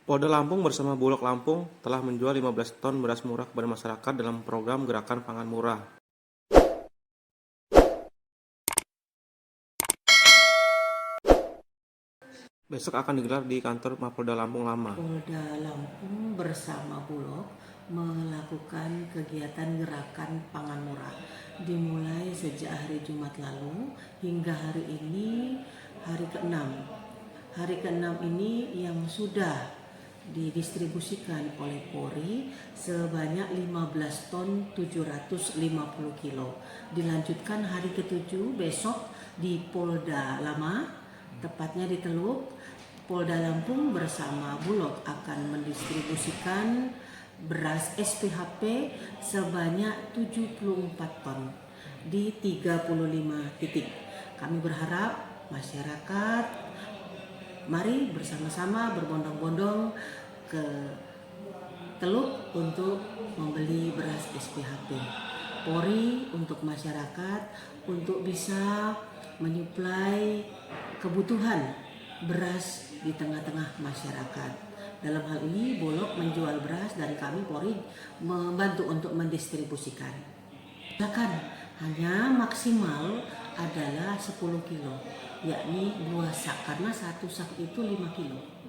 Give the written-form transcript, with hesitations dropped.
Polda Lampung bersama Bulog Lampung telah menjual 15 ton beras murah kepada masyarakat dalam program Gerakan Pangan Murah. Besok akan digelar di kantor Mapolda Lampung Lama. Polda Lampung bersama Bulog melakukan kegiatan gerakan pangan murah dimulai sejak hari Jumat lalu hingga hari ini hari ke-6. Hari ke-6 ini yang sudah didistribusikan oleh Polri sebanyak 15 ton 750 kilo. Dilanjutkan hari ke-7 besok di Polda Lama, tepatnya di Teluk. Polda Lampung bersama Bulog akan mendistribusikan beras SPHP sebanyak 74 ton di 35 titik. Kami berharap masyarakat mari bersama-sama berbondong-bondong ke Teluk untuk membeli beras SPHP. Polri untuk masyarakat untuk bisa menyuplai kebutuhan beras di tengah-tengah masyarakat. Dalam hal ini Bulog menjual beras dan kami Polri membantu untuk mendistribusikan. Bahkan hanya maksimal adalah 10 kilo, yakni 2 sak karena satu sak itu 5 kilo.